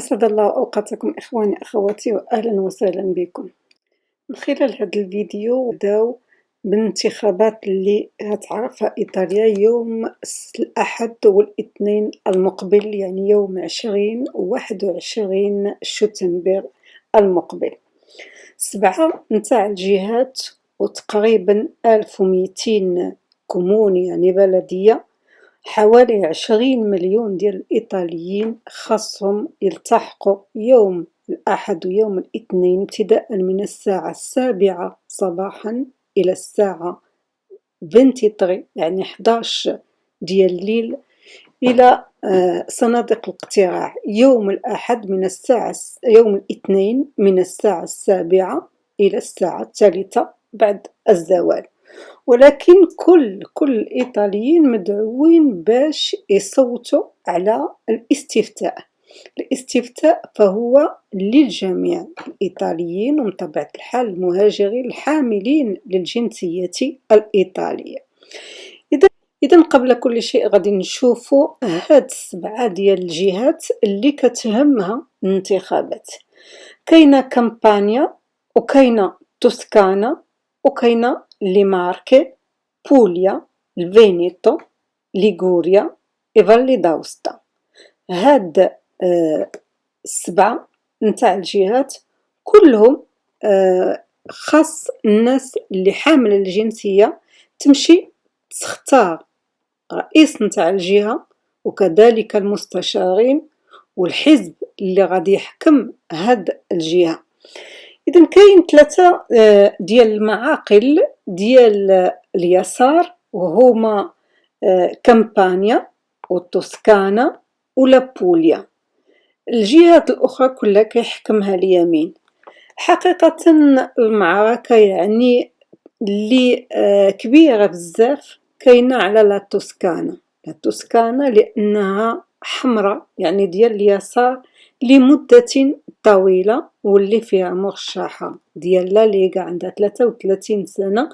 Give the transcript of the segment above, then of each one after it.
أسعد الله أوقاتكم إخواني أخواتي وأهلا وسهلا بكم. من خلال هذا الفيديو نبداو بالانتخابات اللي هتعرفها إيطاليا يوم الأحد والاثنين المقبل، يعني يوم 20 و21 شتنبر المقبل. 7 متاع الجهات وتقريبا 1200 كومون يعني بلدية، حوالي 20 مليون ديال الإيطاليين خاصهم يلتحقوا يوم الأحد ويوم الاثنين ابتداء من الساعة 7 صباحا إلى الساعة 23 يعني 11 ديال الليل إلى صناديق الاقتراع يوم الأحد يوم الاثنين من الساعة 7 إلى الساعة 3 بعد الزوال. ولكن كل الإيطاليين مدعوين باش يصوتوا على الاستفتاء فهو للجميع الإيطاليين ومن طبيعة الحال المهاجرين الحاملين للجنسية الإيطالية. إذا قبل كل شيء غادي نشوفوا هاد 7 ديال الجهات اللي كتهمها الانتخابات. كاينة كامبانيا وكاينة توسكانا وكاينة ليماركي، بوليا، الفينيتو، ليغوريا، فالي داوستا. هاد 7 نتاع الجهات كلهم خاص الناس اللي حاملة الجنسية تمشي تختار رئيس نتاع الجهة وكذلك المستشارين والحزب اللي غادي يحكم هاد الجهة. إذن كاين 3 ديال المعاقل ديال اليسار وهما كامبانيا وتوسكانا ولا بوليا. الجهات الأخرى كلها كيحكمها اليمين. حقيقة المعركة يعني اللي كبيرة بزاف كاينة على لا توسكانا لأنها حمراء يعني ديال اليسار لمدة طويلة، واللي فيها مرشحة ديال لا ليغا عندها 33 سنة،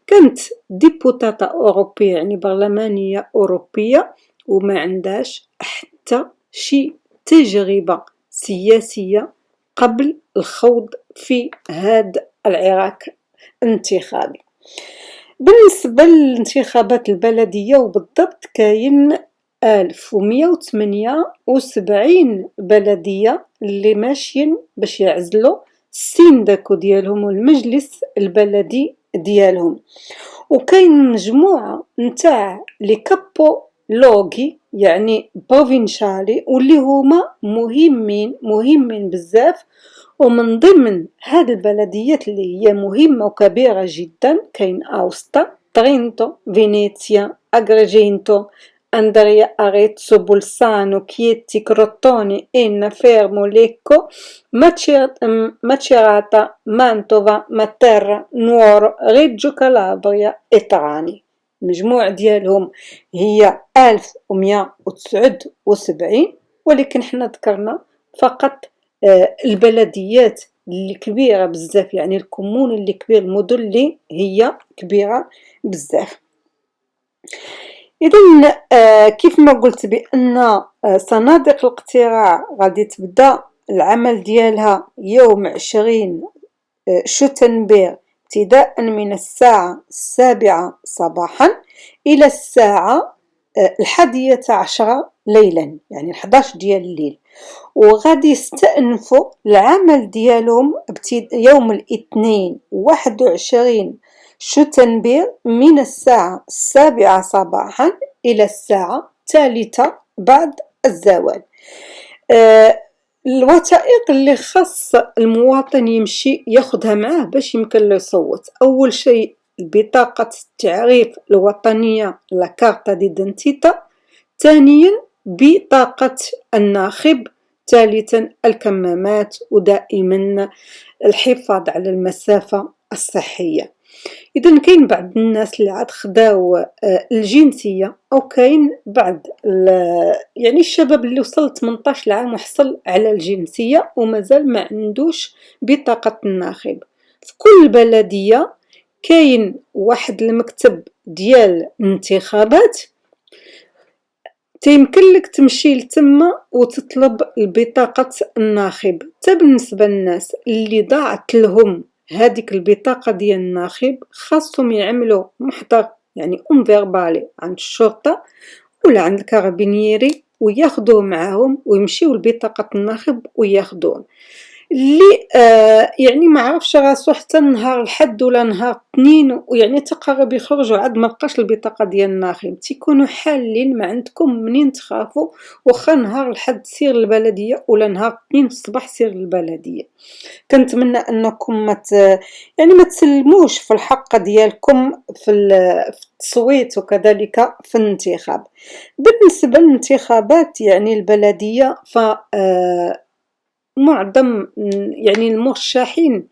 كانت ديبوتاتا أوروبية يعني برلمانية أوروبية وما عندهاش حتى شي تجربة سياسية قبل الخوض في هذا العراك الانتخابي. بالنسبة للانتخابات البلدية وبالضبط كاين 1178 بلدية اللي ماشيين باش يعزلوا السيندكو ديالهم والمجلس البلدي ديالهم. وكاين مجموعة نتاع لي كابو لوغي يعني بروفينشالي واللي هما مهمين بزاف. ومن ضمن هذه البلديات اللي هي مهمة وكبيرة جدا كاين أوستا، ترينتو، فينيسيا، أغريجينتو، أندريا، أريتسو، بولسانو، كييتي، كروتوني، إن، فيرمو، ليكو، ماتشيراتا، مانتوفا، ماتيرا، نوورو، ريجو كالابريا، إتراني. المجموع ديالهم هي 1179، ولكن حنا ذكرنا فقط البلديات اللي كبيرة بزاف يعني الكمون اللي كبير، المدن اللي هي كبيرة بزاف. إذن كيف ما قلت بأن صناديق الاقتراع غادي تبدأ العمل ديالها يوم 20 شتنبر ابتداء من الساعة 7 صباحا إلى الساعة 11 ليلا يعني 11 ديال الليل. وغادي يستأنفوا العمل ديالهم يوم الاثنين 21 شتنبر من الساعة 7 صباحا إلى الساعة 3 بعد الزوال. الوثائق اللي خاص المواطن يمشي ياخدها معاه باش يمكن له يصوت، أول شيء بطاقة التعريف الوطنية لا كارتا ديدنتيتا، ثانيا بطاقة الناخب، ثالثا الكمامات، ودائما الحفاظ على المسافة الصحية. إذن كاين بعض الناس اللي عاد خداو الجنسية أو كاين بعض يعني الشباب اللي وصل 18 عام وحصل على الجنسية ومازال ما عندوش بطاقة الناخب. في كل بلدية كاين واحد المكتب ديال الانتخابات تيمكن لك تمشي لتما وتطلب البطاقة الناخب. حتى بالنسبة للناس اللي ضاعت لهم هذيك البطاقة ديال الناخب خاصهم يعملوا محضر يعني فيربالي عند الشرطة ولا عند الكارابينيري وياخدوه معاهم ويمشيو لبطاقة الناخب وياخدوه. اللي يعني ما عرفش راسو حتى نهار الحد ولا نهار اثنين ويعني تقرب يخرجوا عاد ما لقاش البطاقه ديال الناخب، تيكونوا حالين ما عندكم منين تخافوا. واخا نهار الحد سير للبلديه ولا نهار اثنين الصباح سير للبلديه. كنتمنى انكم يعني ما تسلموش في الحق ديالكم في التصويت وكذلك في الانتخاب. بالنسبه للانتخابات يعني البلديه ف معظم يعني المرشحين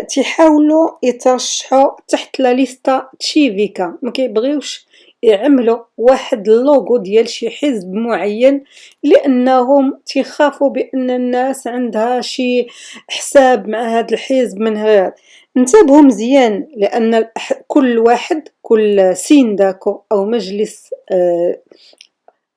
تيحاولوا يترشحوا تحت لا ليستا تشيفيكا، ما كيبغيوش يعملوا واحد اللوغو ديال شي حزب معين لانهم تيخافوا بان الناس عندها شي حساب مع هذا الحزب. من هذا انتبهوا مزيان لان كل واحد كل سينداكو او مجلس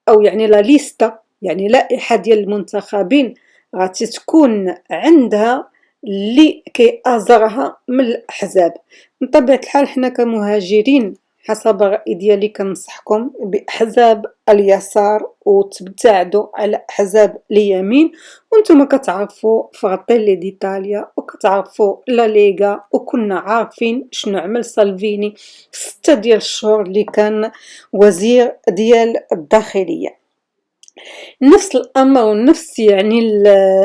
او يعني لا ليستا يعني لائحه ديال المنتخبين غادي تكون عندها اللي كيأزرها من الأحزاب. من طبيعة الحال حنا كمهاجرين حسب الرأي ديالي كنصحكم بأحزاب اليسار وتبتعدوا على أحزاب اليمين. وانتم كتعرفوا فراتيلي ديتاليا وكتعرفوا لا ليغا وكنا عارفين شنو عمل سالفيني 6 ديال الشهور اللي كان وزير ديال الداخلية. نفس الامر ونفس يعني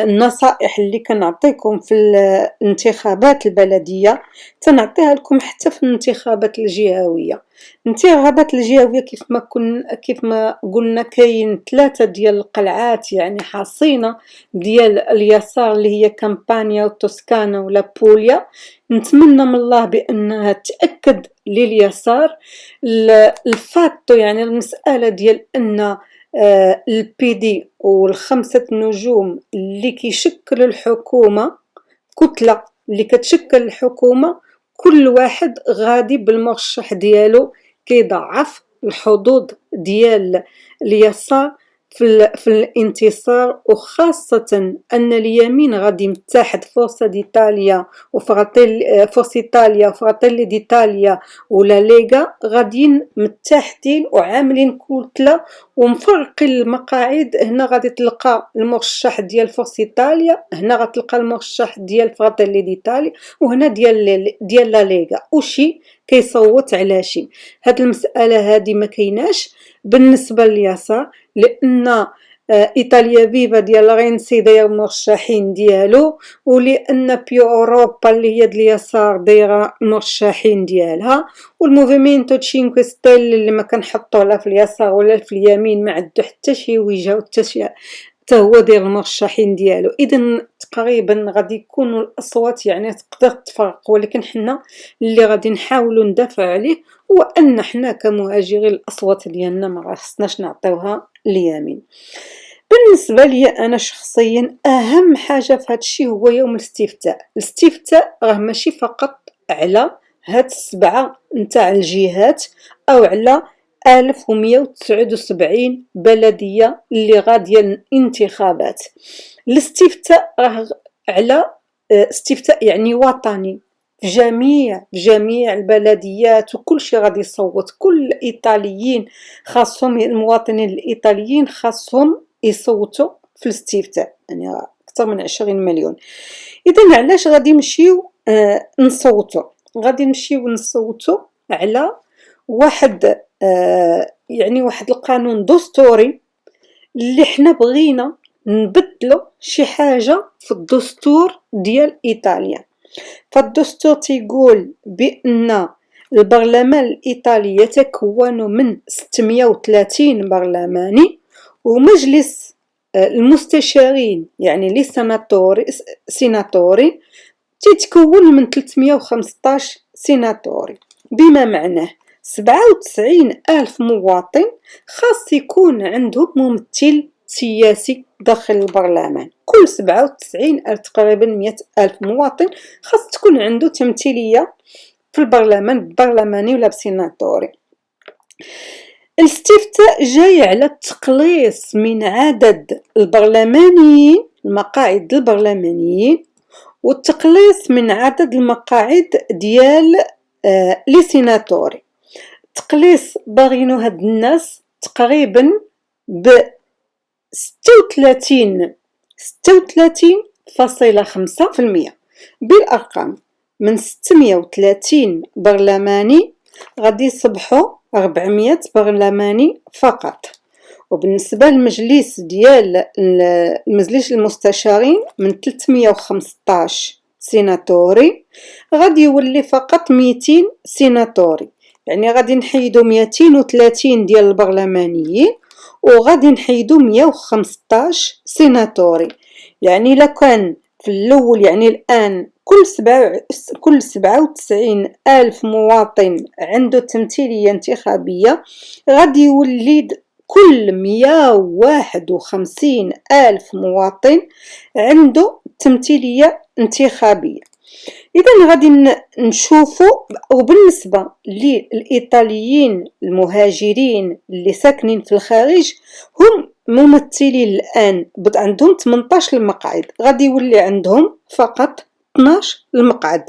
النصائح اللي كنعطيكم في الانتخابات البلديه تنعطيها لكم حتى في الانتخابات الجهويه. الانتخابات الجهويه كيف ما قلنا كاين 3 ديال القلعات يعني حصينه ديال اليسار اللي هي كامبانيا وتوسكانا ولا بوليا. نتمنى من الله بانها تاكد لليسار الفاتو يعني المساله ديال ان البي دي والخمسة نجوم اللي كيشكلوا الحكومة كتلة اللي كتشكل الحكومة كل واحد غادي بالمرشح ديالو كيضعف الحظوظ ديال اليسار في الانتصار. وخاصة أن اليمين غادي يتحد فرصة ديتاليا فرصة إيطاليا وفراتيلي ديتاليا ولا ليغا غاديين متحدين وعاملين كتلة ومفرقين المقاعد. هنا غادي تلقى المرشح ديال فرصة إيطاليا، هنا غتلقى المرشح ديال فراتيلي ديتاليا، وهنا ديال لا ليغا وشي كيصوت على شي. هاد المسألة هادي ما كايناش بالنسبة لليسار لأن إيطاليا فيفا ديال رينسي داير مرشحين ديالو ولأن بيو أوروبا اللي هي ديال اليسار دايرة مرشحين ديالها والموفيمينتو تشينكو ستيل اللي ما كنحطوه لا في اليسار ولا في اليمين ما عندو حتى شي وجهه وحتى شي حتى هو داير المرشحين ديالو. اذا تقريبا غادي يكونوا الاصوات يعني تقدر تفرق، ولكن حنا اللي غادي نحاولوا ندافع عليه هو ان حنا كمهاجرين الاصوات ديالنا ما خصناش نعطيوها اليمين. بالنسبه لي انا شخصيا اهم حاجه في هذا الشيء هو يوم الاستفتاء راه ماشي فقط على هاد السبعه نتاع الجهات او على 1179 بلديه اللي غاديه الانتخابات. الاستفتاء راه على استفتاء يعني وطني في جميع البلديات وكل شيء غادي يصوت. كل الإيطاليين خاصهم المواطنين الإيطاليين خاصهم يصوتوا في الاستفتاء يعني أكثر من 20 مليون. إذا علاش غادي نمشيو نصوتوا؟ غادي نمشيو نصوتوا على واحد يعني واحد القانون دستوري اللي حنا بغينا نبدلو شي حاجة في الدستور ديال إيطاليا. فالدستور تيقول بأن البرلمان الإيطالي يتكون من 630 برلماني ومجلس المستشارين يعني لي سيناتوري تتكون من 315 سيناتوري. بما معناه 97 ألف مواطن خاص يكون عندهم ممثل سياسي داخل البرلمان. كل 97 ألف تقريبا 100 ألف مواطن خاص تكون عنده تمثيلية في البرلمان البرلماني ولا بسيناتوري. الاستفتاء جاي على التقليص من عدد البرلمانيين، المقاعد البرلمانيين، والتقليص من عدد المقاعد ديال لي سيناتوري. تقليص باغينو هاد الناس تقريبا ب 36.5% بالأرقام. من 630 برلماني غادي يصبحوا 400 برلماني فقط. وبالنسبة للمجلس ديال المجلس المستشارين من 315 سيناتوري غادي يولي فقط 200 سيناتوري، يعني غادي نحيدو 230 ديال البرلمانيين وغادي نحيدو 115 سيناتوري. يعني إلا كان في الأول، يعني الآن كل 97 ألف مواطن عنده تمثيلية انتخابية، غادي يولي كل 151 ألف مواطن عنده تمثيلية انتخابية. إذا غادي نشوفوا. وبالنسبة للإيطاليين المهاجرين اللي ساكنين في الخارج، هم ممثلين الآن عندهم 18 المقعد، غادي يولي عندهم فقط 12 المقعد.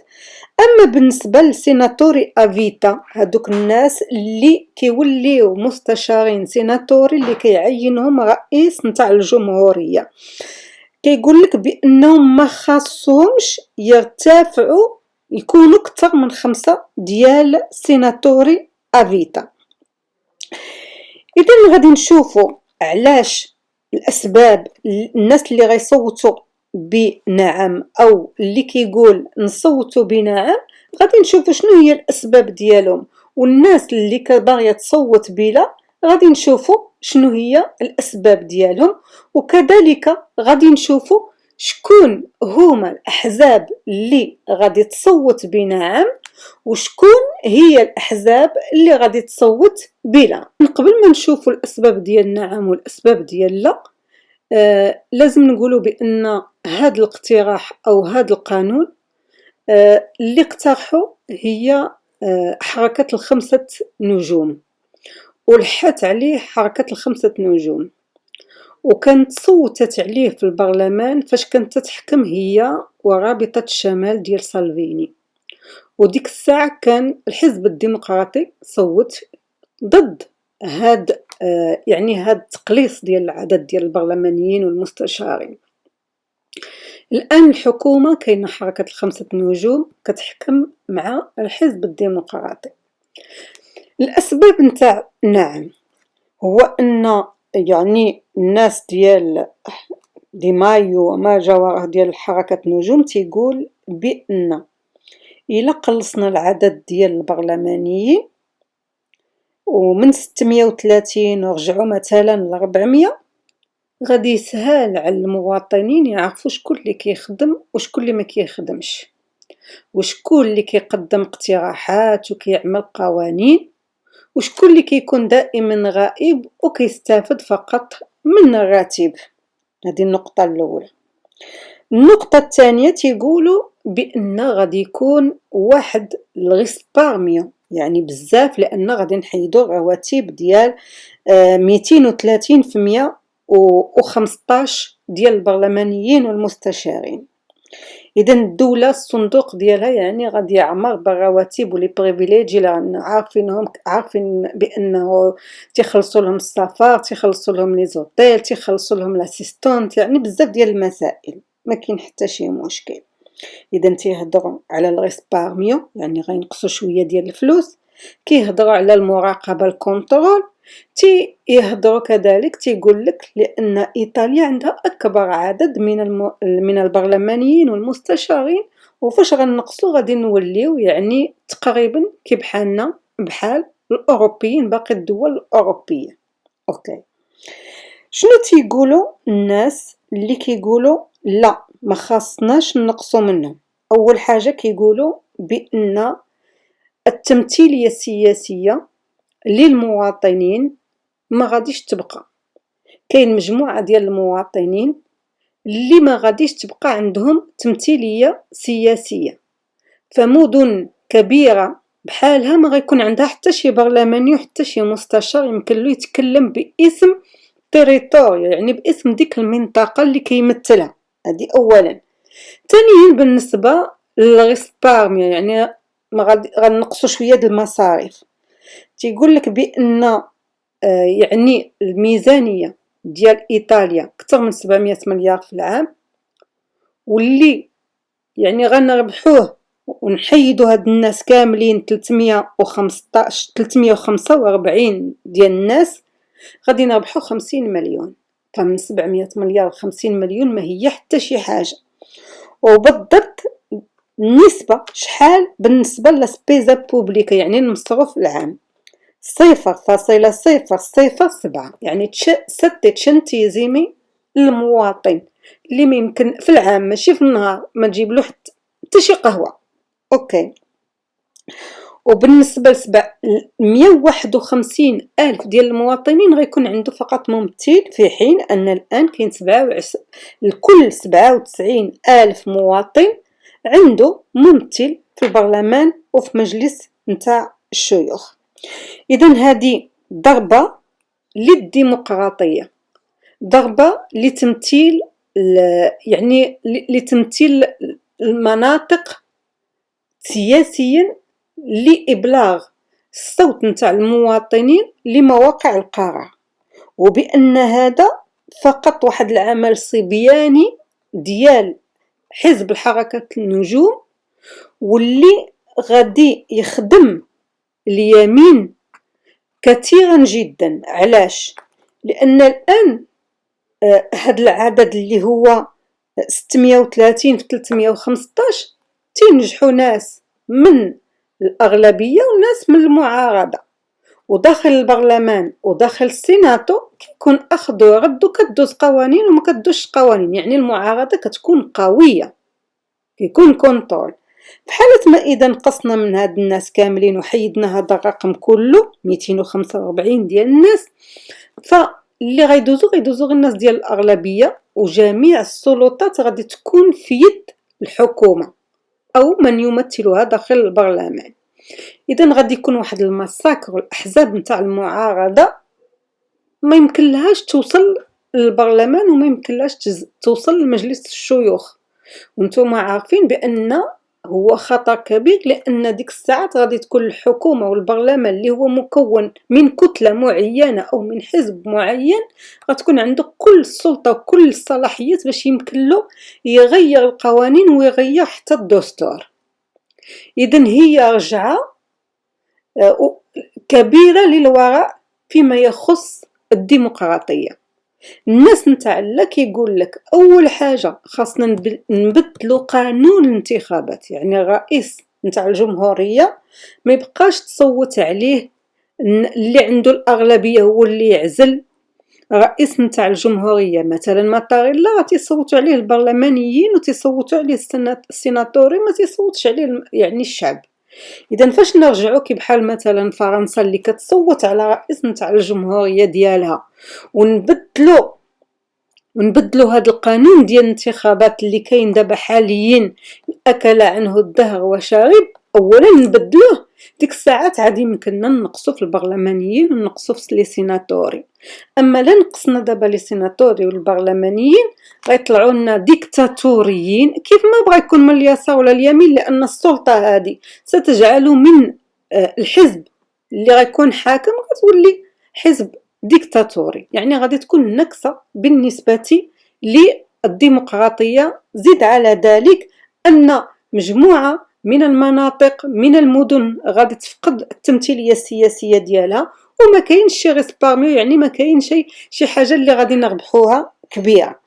أما بالنسبة للسيناتوري أفيتا، هادوك الناس اللي كيوليو مستشارين سيناتوري اللي كيعينهم رئيس نتاع الجمهورية، كيقول لك بأنهم ما خاصهمش يرتفعوا يكونوا أكثر من 5 ديال سيناتوري أفيتا. إذن غادي نشوفوا علاش الأسباب الناس اللي غيصوتوا بنعم أو اللي كيقول نصوتوا بنعم، غادي نشوفوا شنو هي الأسباب ديالهم. والناس اللي باغيه تصوت بلا غادي نشوفوا شنو هي الأسباب ديالهم. وكذلك غادي نشوفوا شكون هما الأحزاب اللي غادي تصوت بنعم وشكون هي الأحزاب اللي غادي تصوت بلا. قبل ما نشوفوا الأسباب ديال نعم والأسباب ديال لا، لازم نقولوا بأن هذا الاقتراح أو هذا القانون اللي اقترحوا هي حركة ال5 نجوم، ولحت عليه حركة ال5 نجوم، وكانت صوتت عليه في البرلمان فاش كانت تتحكم هي ورابطة الشمال ديال سالفيني. وديك الساعة كان الحزب الديمقراطي صوت ضد هاد يعني هاد التقليص ديال العدد ديال البرلمانيين والمستشارين. الآن الحكومة كاينة حركة ال5 نجوم كتحكم مع الحزب الديمقراطي. الأسباب نتاع نعم هو أن يعني الناس ديال دي مايو وما جا وراه ديال حركة نجوم تيقول بأن إلا قلصنا العدد ديال البرلمانيين ومن 630 ورجعوا مثلا ل 400، غادي يسهل على المواطنين يعرفوا شكون اللي كيخدم وشكون اللي ما كيخدمش، وشكون اللي كيقدم اقتراحات وكيعمل قوانين، وشكون اللي كيكون دائما غائب وكيستافد فقط من الراتب. هذه النقطة الأولى. النقطة الثانية تيقولوا بأن غادي يكون واحد الغسبارميو، يعني بزاف، لأن غادي نحيدوا الرواتب ديال 230 في 115 ديال البرلمانيين والمستشارين. إذا الدولة الصندوق ديالها يعني غادي يعمر بالرواتب ولي بريفيليجي لأن عارفين بأنه تيخلصوا لهم السفر، تيخلصوا لهم لي زوتيل، تيخلصوا لهم لاسيستونت، يعني بزاف ديال المسائل ما كاين حتى شي مشكل. إذا تيهضروا على الغيسبارميو، يعني غينقصوا شوية ديال الفلوس. كيهضروا على المراقبة الكونترول. تيهضروا كذلك تيقول لك لأن إيطاليا عندها أكبر عدد من البرلمانيين والمستشارين، وفاش غنقصوا غادي نوليو يعني تقريبا كي بحالنا بحال الأوروبيين باقي الدول الأوروبية. أوكي، شنو تيقولوا الناس اللي كيقولوا لا ما خاصناش نقصوا منهم؟ أول حاجة كيقولوا بأن التمثيلية السياسية للمواطنين ما غاديش تبقى. كاين مجموعة ديال المواطنين اللي ما غاديش تبقى عندهم تمثيلية سياسية، فمدن كبيرة بحالها ما غيكون عندها حتى شي برلماني وحتى شي مستشار يمكن له يتكلم باسم تيريتوريا، يعني باسم ديك المنطقة اللي كيمثلها. هذه أولا. ثانيا بالنسبة للغسبارميا، يعني ما غنقصوا شوية د المصاريف، تيقول لك بأن يعني الميزانية ديال إيطاليا أكثر من 700 مليار في العام، واللي يعني غنربحوه ونحيدوا هاد الناس كاملين 345 ديال الناس غادي نربحوا 50 مليون. فمن 700 مليار ل 50 مليون ما هي حتى شي حاجة. وبالضبط النسبة شحال بالنسبة للسبيزا بوبليكا، يعني المصروف العام 0.007، يعني 6 سنتيزيمي للمواطن، اللي ممكن في العام ماشي في النهار ما تجيب له حتى شي قهوة. اوكي. وبالنسبة ل 151 ألف ديال المواطنين غيكون عنده فقط ممثل، في حين أن الآن كاين لكل 97 ألف مواطن عنده ممثل في البرلمان وفي مجلس نتاع الشيوخ. إذن هذه ضربة للديمقراطية، ضربة لتمثيل يعني لتمثيل المناطق سياسيا، لإبلاغ الصوت نتاع المواطنين لمواقع القرار، وبأن هذا فقط واحد العمل صبياني ديال حزب الحركة النجوم، واللي غادي يخدم اليمين كثيرا جدا. علاش؟ لأن الآن هذا العدد اللي هو 630 في 315 تنجحوا ناس من الأغلبية وناس من المعارضة، وداخل البرلمان وداخل السيناتو كيكون أخذ ورد، وكدوز قوانين وما كدوش قوانين، يعني المعارضة كتكون قوية، كيكون كونترول. في حالة ما إذا نقصنا من هاد الناس كاملين وحيدنا هذا الرقم كله 245 ديال الناس، فاللي غيدوزو غير الناس ديال الأغلبية، وجميع السلطات غادي تكون في يد الحكومة أو من يمثلها داخل البرلمان. إذن غادي يكون واحد المساكر، والأحزاب نتاع المعارضة ما يمكن لهاش توصل للبرلمان وما يمكن لهاش توصل لمجلس الشيوخ. وانتم عارفين بأن هو خطر كبير، لأن ديك الساعات غادي تكون الحكومة والبرلمان اللي هو مكون من كتلة معينة أو من حزب معين غتكون عنده كل السلطة وكل الصلاحيات باش يمكن له يغير القوانين ويغير حتى الدستور. إذن هي رجعة كبيرة للوراء فيما يخص الديمقراطية. الناس نتاعنا كيقول لك أول حاجة خاصنا نبدلوا قانون الانتخابات، يعني الرئيس نتاع الجمهورية ما يبقاش تصوت عليه اللي عنده الأغلبية هو اللي يعزل رئيس نتاع الجمهورية. مثلا ماتاريلا تيصوتوا عليه البرلمانيين وتيصوتوا عليه السيناتوري، ما تيصوتش عليه يعني الشعب. إذا فاش نرجعوا كي بحال مثلا فرنسا اللي كتصوت على رئيس نتاع الجمهورية ديالها، ونبدلوا هذا القانون ديال الانتخابات اللي كاين دابا حاليا أكل عنه الدهر وشرب، اولا نبدلوه، ديك الساعات عاد يمكننا نقصوا في البرلمانيين ونقصوا في لي سيناتوري. اما لا نقصنا دابا لي سيناتوري والبرلمانيين غيطلعوا لنا ديكتاتوريين، كيف ما بغى يكون من اليسار ولا اليمين، لان السلطه هذه ستجعل من الحزب اللي غيكون حاكم غتولي حزب ديكتاتوري، يعني غادي تكون نكسه بالنسبه للديمقراطيه. زيد على ذلك ان مجموعه من المناطق من المدن غادي تفقد التمثيليه السياسيه ديالها، وما كاينش شي ريسبارميو، يعني ما كاين شي حاجه اللي غادي نربحوها كبيره.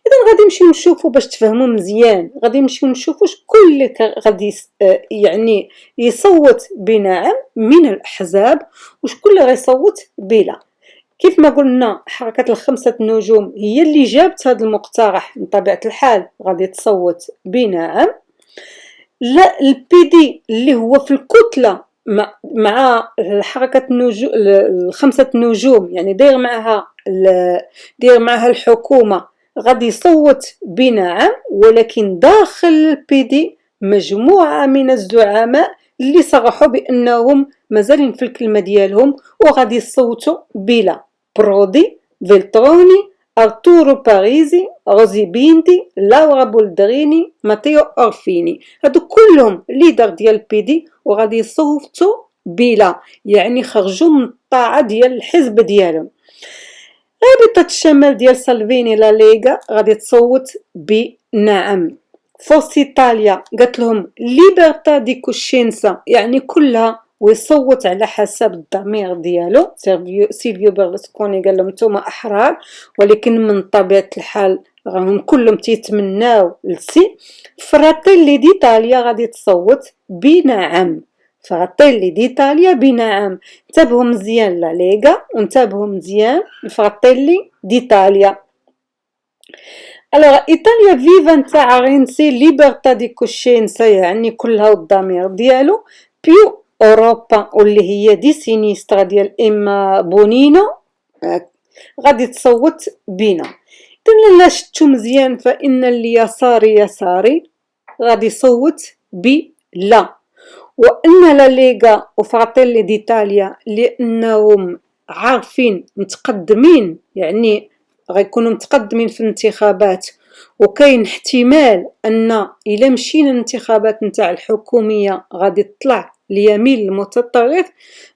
اذا غادي نمشيو نشوفوا باش تفهموا مزيان، غادي نمشيو نشوفوا شكون اللي غادي يعني يصوت بنعم من الاحزاب وشكون اللي غيصوت بلا. كيف ما قلنا حركه الخمسه النجوم هي اللي جابت هذا المقترح، بطبيعه الحال غادي تصوت بنعم. لا البي دي اللي هو في الكتله مع حركه النجوم الخمسه النجوم، يعني داير معها الحكومه، غادي يصوت بنعم. ولكن داخل البي دي مجموعه من الزعماء اللي صرحوا بانهم مازالين في الكلمه ديالهم وغادي يصوتوا بلا برودي، فيلتروني، ارتورو باريزي، روزي بيندي، لورا بولدريني، ماتيو اورفيني. هادو كلهم ليدر ديال بيدي وغادي يصوتوا بلا، يعني خرجوا من الطاعه ديال الحزب ديالهم. رابطة الشمال ديال سالفيني لا ليغا غادي تصوت بنعم. فورس ايطاليا قالت لهم ليبرتا دي كوشينسا، يعني كلها، ويصوت على حسب الضمير ديالو. سيلفيو برلسكوني قال لهم نتوما احرار، ولكن من طبيعه الحال راهم كلهم تيتمناو السي. فراتيلي ديتاليا غادي تصوت بنعم. فراتيلي ديتاليا بنعم. انتبهوا مزيان لا ليغا وانتبهوا مزيان الفراتيلي ديتاليا. الوغ ايطاليا فيفا نتاع رينسي ليبرتا دي كوشينسا، يعني كلها والضمير ديالو. بيو اوروبا واللي هي دي سينيسترا ديال اما بونينو غادي تصوت بينا. اذا لا شتو مزيان فان اليساري يساري غادي يصوت بلا. وان لا ليغا وفراتيلي ديتاليا لانهم عارفين متقدمين، يعني غيكونوا متقدمين في الانتخابات، وكاين احتمال ان الا مشينا الانتخابات نتاع الحكوميه غادي تطلع اليمين المتطرف.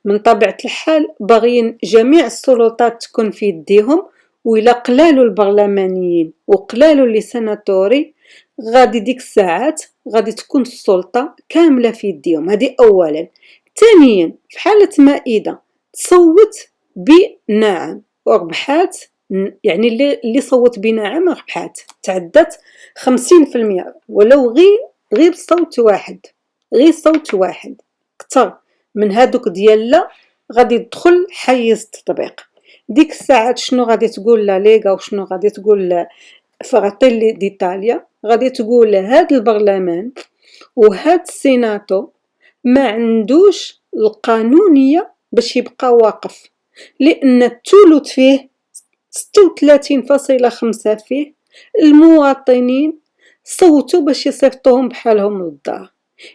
من طبيعه الحال باغيين جميع السلطات تكون في يديهم، وإلا قلالوا البرلمانيين وقلالوا لي سيناتوري غادي ديك الساعات غادي تكون السلطه كامله في يديهم. هذه اولا. ثانيا في حاله ما اذا تصوت بنعم وربحات، يعني اللي صوت بنعم ربحات، تعدت 50%، ولو غير صوت واحد، غير صوت واحد كتر من هادوك ديال لا غادي يدخل حيز التطبيق. ديك الساعات شنو غادي تقول لا ليغا وشنو غادي تقول فراتيلي ديتاليا؟ غادي تقول هاد البرلمان وهاد السيناتو ما عندوش القانونية باش يبقى واقف، لأن الثلث فيه 36.5 فيه المواطنين صوتوا باش يصيفطوهم بحالهم للدار.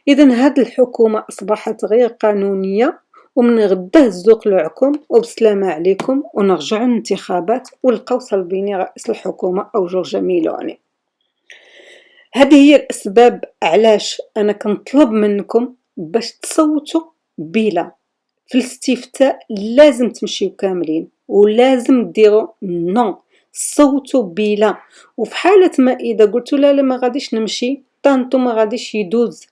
إذن هاد الحكومة أصبحت غير قانونية، ومن غدا هزو قلوعكم وبسلامة عليكم، ونرجعوا للانتخابات ونلقاو صلبيني رئيس الحكومة أو جورجا ميلوني. هذه هي الأسباب علاش أنا كنطلب منكم باش تصوتوا بلا. في الاستفتاء لازم تمشيو كاملين ولازم ديروا نو، صوتوا بلا. وفي حالة ما إذا قلتوا لا ما غاديش نمشي، طانتو ما غاديش يدوز،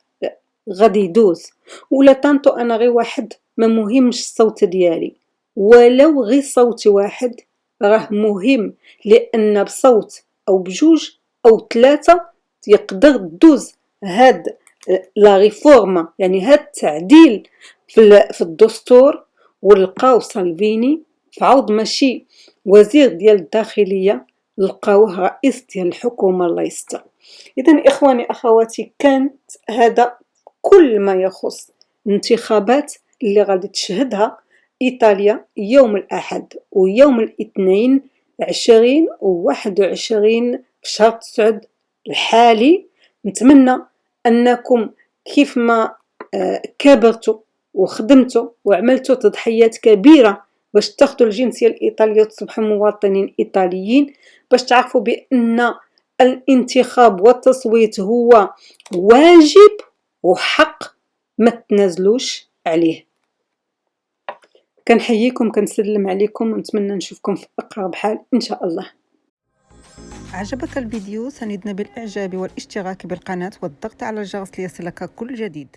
غادي يدوز. ولا طانتو أنا غير واحد ما مهمش الصوت ديالي، ولو غير صوت واحد راه مهم، لأن بصوت أو بجوج أو 3 يقدر دوز هاد لا ريفورما، يعني هاد التعديل في الدستور، ولقاو سالفيني في عوض ماشي وزير ديال الداخلية لقاوه رئيس ديال الحكومة. الله يستر. إذن إخواني أخواتي، كانت هذا كل ما يخص الانتخابات اللي غادي تشهدها إيطاليا يوم الأحد ويوم الاثنين 20 و 21 في شهر 9 الحالي. نتمنى أنكم كيف ما كابرتوا وخدمتوا وعملتوا تضحيات كبيرة باش تاخذوا الجنسية الإيطالية وتصبحوا مواطنين إيطاليين، باش تعرفوا بأن الانتخاب والتصويت هو واجب وحق ما تنازلوش عليه. كنحييكم، كنسلم عليكم، ونتمنى نشوفكم في أقرب حال إن شاء الله. عجبك الفيديو؟ ساندنا بالإعجاب والاشتراك بالقناة والضغط على الجرس ليصلك كل جديد.